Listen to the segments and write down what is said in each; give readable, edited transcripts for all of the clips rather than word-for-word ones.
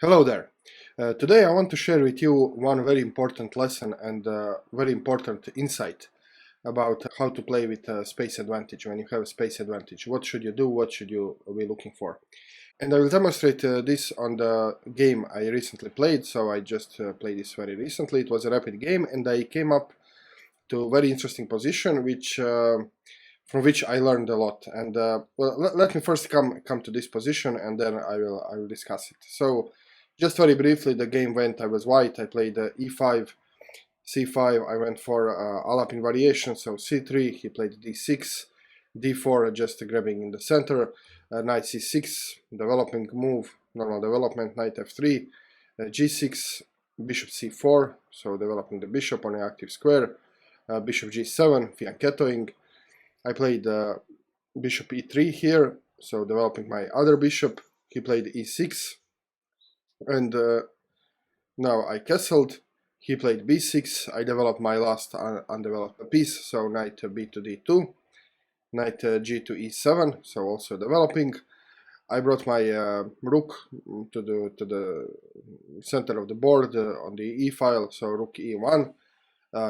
Hello there. Today I want to share with you one very important lesson and very important insight about how to play with space advantage. When you have a space advantage, what should you do? What should you be looking for? And I will demonstrate this on the game I recently played. So I just played this very recently. It was a rapid game and I came up to a very interesting position from which I learned a lot. And let me first come to this position and then I will discuss it. So just very briefly, the game went, I was white, I played e5, c5, I went for all-up variation, so c3, he played d6, d4, just grabbing in the center, knight c6, developing move, normal development, knight f3, g6, bishop c4, so developing the bishop on an active square, bishop g7, fianchettoing. I played bishop e3 here, so developing my other bishop. He played e6, and now I castled. He played b6. I developed my last undeveloped piece, so knight b to d2, knight g to e7, so also developing. I brought my rook to the center of the board on the e file, so rook e1.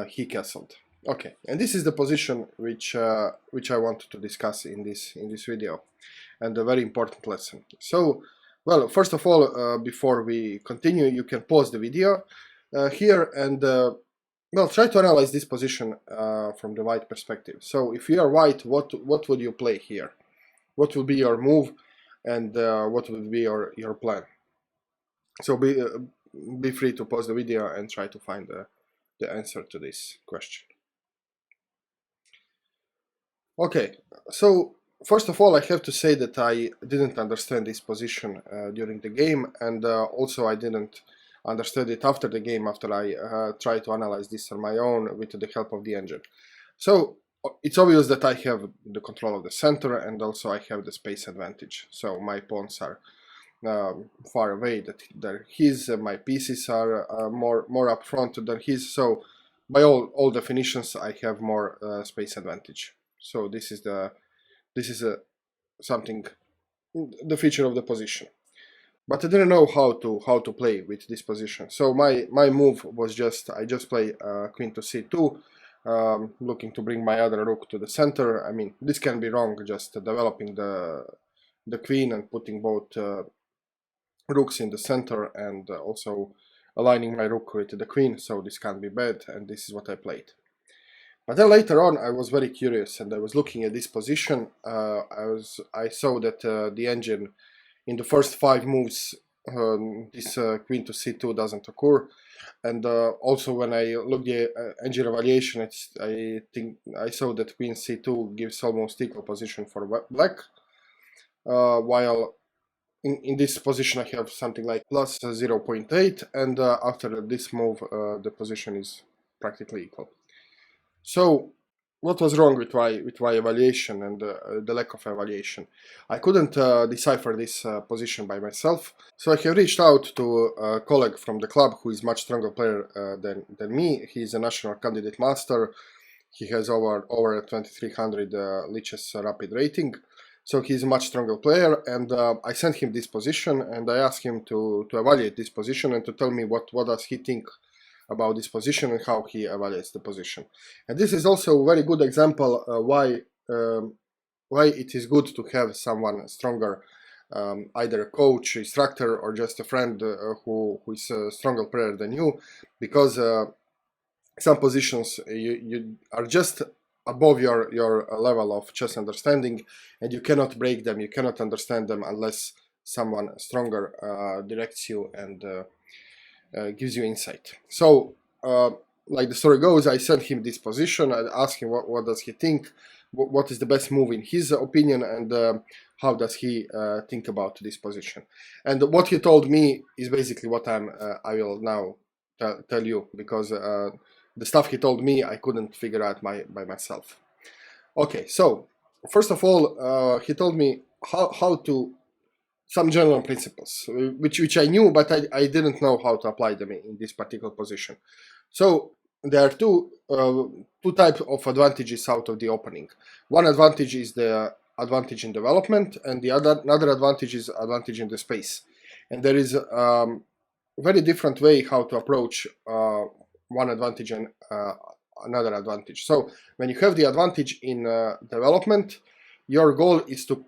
He castled. Okay, and this is the position which I wanted to discuss in this video, and a very important lesson. So, well, first of all, before we continue, you can pause the video here and well, try to analyze this position from the white perspective. So, if you are white, what would you play here? What would be your move, and what would be your plan? So, be free to pause the video and try to find the answer to this question. Okay, so first of all, I have to say that I didn't understand this position during the game, and also I didn't understand it after the game, after I tried to analyze this on my own with the help of the engine. So it's obvious that I have the control of the center, and also I have the space advantage. So my pawns are far away than his, my pieces are more up front than his, so by all definitions I have more space advantage. So this is something, the feature of the position. But I didn't know how to play with this position. So my move was I just play queen to c2, looking to bring my other rook to the center. I mean, this can be wrong, just developing the queen and putting both rooks in the center, and also aligning my rook with the queen, so this can't be bad, and this is what I played. But then later on I was very curious and I was looking at this position. I saw that the engine in the first 5 moves, this queen to c2 doesn't occur, and also when I looked at the engine evaluation, I saw that queen c2 gives almost equal position for black, while in this position I have something like plus 0.8, and after this move the position is practically equal. So what was wrong with my evaluation and the lack of evaluation? I couldn't decipher this position by myself, so I have reached out to a colleague from the club who is much stronger player than me. He is a national candidate master. He has over 2300 Lichess rapid rating, so he's a much stronger player, and I sent him this position and I asked him to evaluate this position and to tell me what does he think about this position and how he evaluates the position. And this is also a very good example why it is good to have someone stronger, either a coach, instructor, or just a friend who is a stronger player than you, because some positions you are just above your level of chess understanding, and you cannot break them, you cannot understand them unless someone stronger directs you and gives you insight. So like the story goes, I sent him this position. I asked him what does he think, what is the best move in his opinion, and how does he think about this position. And what he told me is basically what I will now tell you, because the stuff he told me I couldn't figure out by myself. Okay, so first of all, he told me how to some general principles, which I knew, but I didn't know how to apply them in this particular position. So there are two types of advantages out of the opening. One advantage is the advantage in development, and the another advantage is advantage in the space. and there is very different way how to approach one advantage and another advantage. So when you have the advantage in development, your goal is to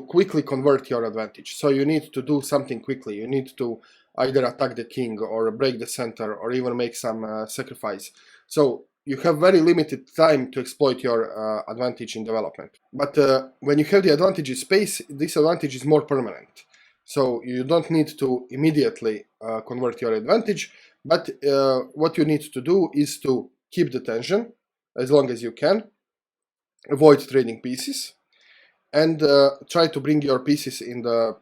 quickly convert your advantage. So you need to do something quickly. You need to either attack the king or break the center or even make some sacrifice. So you have very limited time to exploit your advantage in development. But when you have the advantage in space, this advantage is more permanent. So you don't need to immediately convert your advantage, but what you need to do is to keep the tension as long as you can, avoid trading pieces, and try to bring your pieces in the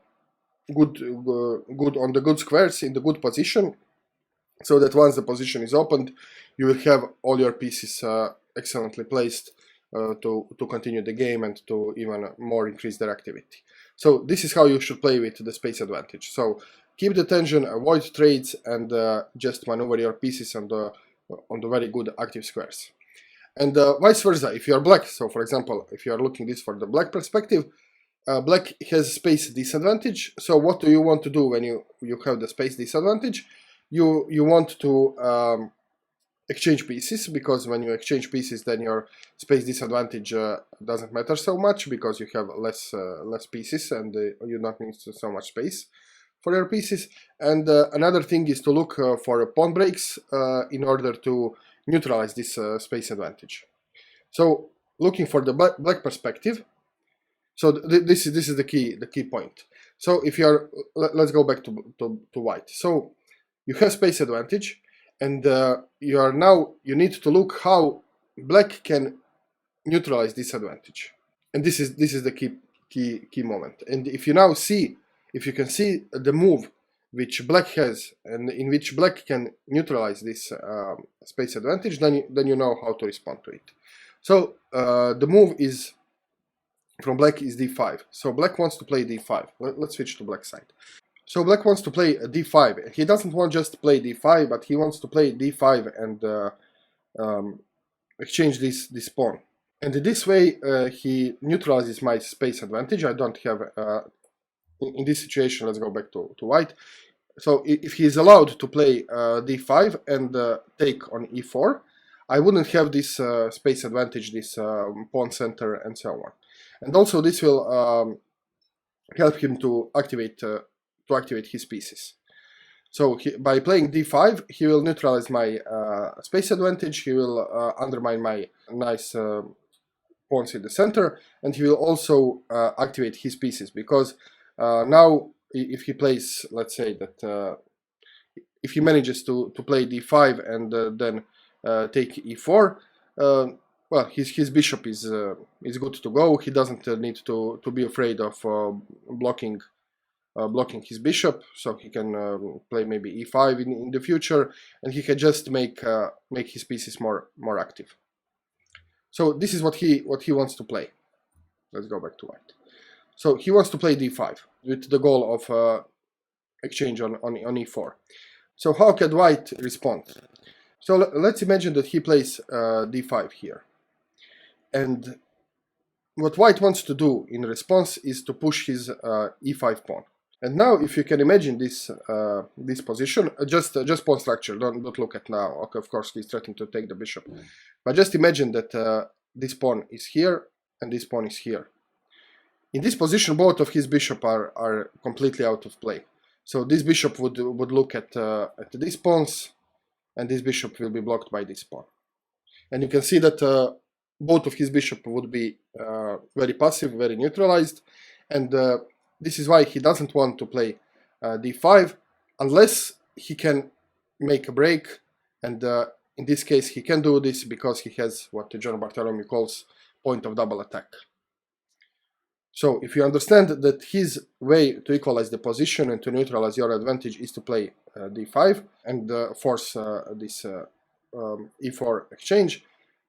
on the good squares, in the good position, so that once the position is opened, you will have all your pieces excellently placed to continue the game and to even more increase their activity. So this is how you should play with the space advantage. So keep the tension, avoid trades, and just maneuver your pieces on the very good active squares. And vice versa, if you are black, so for example, if you are looking this for the black perspective, black has space disadvantage. So what do you want to do when you have the space disadvantage? You want to exchange pieces, because when you exchange pieces, then your space disadvantage doesn't matter so much, because you have less pieces and you don't need so much space for your pieces. And another thing is to look for pawn breaks in order to neutralize this space advantage. So looking for the black perspective, so this is the key point. So if you are, let's go back to white. So you have space advantage, and you need to look how black can neutralize this advantage. And this is the key moment. And if you now see, if you can see the move which black has and in which black can neutralize this space advantage, then you know how to respond to it. So the move is from black is d5. So black wants to play d5. Let's switch to black side. So black wants to play d5. He doesn't want just to play d5, but he wants to play d5 and exchange this pawn. And in this way, he neutralizes my space advantage. I don't have, in this situation, let's go back to white. So if he is allowed to play d5 and take on e4, I wouldn't have this space advantage, this pawn center, and so on. And also this will help him to activate his pieces. So by playing d5, he will neutralize my space advantage, he will undermine my nice pawns in the center, and he will also activate his pieces, because now if he plays, let's say that if he manages to play d5 and then take e4, well, his bishop is good to go. He doesn't need to be afraid of blocking his bishop, so he can play maybe e5 in the future, and he can just make his pieces more active. So this is what he wants to play. Let's go back to white. So he wants to play d5 with the goal of exchange on e4. So how can white respond? So let's imagine that he plays d5 here, and what white wants to do in response is to push his e5 pawn. And now, if you can imagine this this position, just pawn structure. Don't look at now. Okay, of course, he's threatening to take the bishop, but just imagine that this pawn is here and this pawn is here. In this position, both of his bishop are completely out of play. So this bishop would look at these pawns, and this bishop will be blocked by this pawn. And you can see that both of his bishop would be very passive, very neutralized, and this is why he doesn't want to play d5 unless he can make a break, and in this case he can do this because he has what John Bartholomew calls point of double attack. So if you understand that his way to equalize the position and to neutralize your advantage is to play d5 and force this e4 exchange,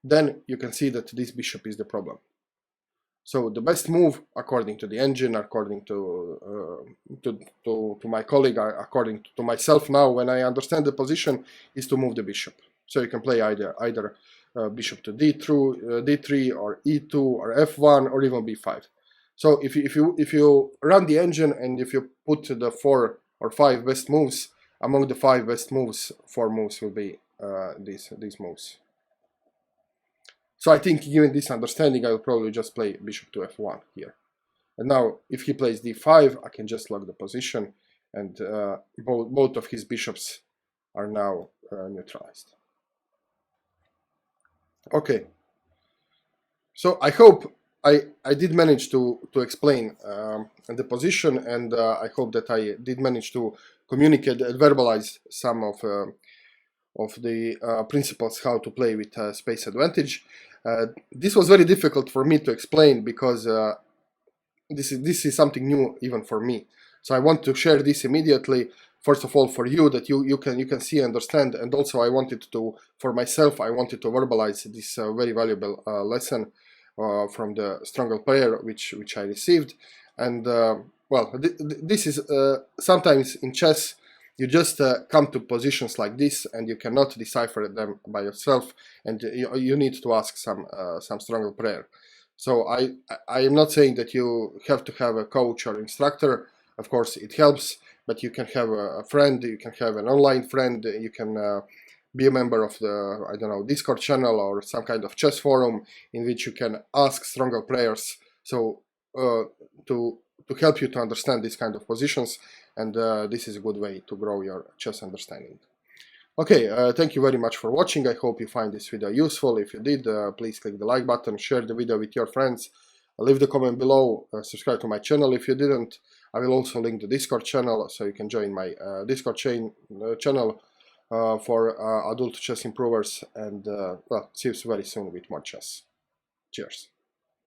then you can see that this bishop is the problem. So the best move, according to the engine, according to my colleague, according to myself now, when I understand the position, is to move the bishop. So you can play either bishop to d3 or e2 or f1 or even b5. So if you run the engine and if you put the 4 or 5 best moves. Among the 5 best moves, 4 moves will be these moves. So I think, given this understanding, I will probably just play bishop to f1 here. And now, if he plays d5, I can just lock the position, and both of his bishops are now neutralized. Okay. So I hope I did manage to explain the position, and I hope that I did manage to communicate and verbalize some of the principles how to play with space advantage. This was very difficult for me to explain because this is something new even for me. So I want to share this immediately. First of all, for you, that you can see and understand, and also I wanted to, for myself, I wanted to verbalize this very valuable lesson from the Stronger player which I received. And well, this is sometimes in chess you just come to positions like this and you cannot decipher them by yourself, and you need to ask some Stronger player. So I am not saying that you have to have a coach or instructor. Of course it helps, but you can have a friend, you can have an online friend, you can be a member of the, I don't know, Discord channel or some kind of chess forum in which you can ask Stronger players so to help you to understand these kind of positions, and this is a good way to grow your chess understanding. Okay, thank you very much for watching. I hope you find this video useful. If you did, please click the like button, share the video with your friends, leave the comment below, subscribe to my channel if you didn't. I will also link the Discord channel, so you can join my Discord channel for adult chess improvers, and well, see you very soon with more chess. Cheers.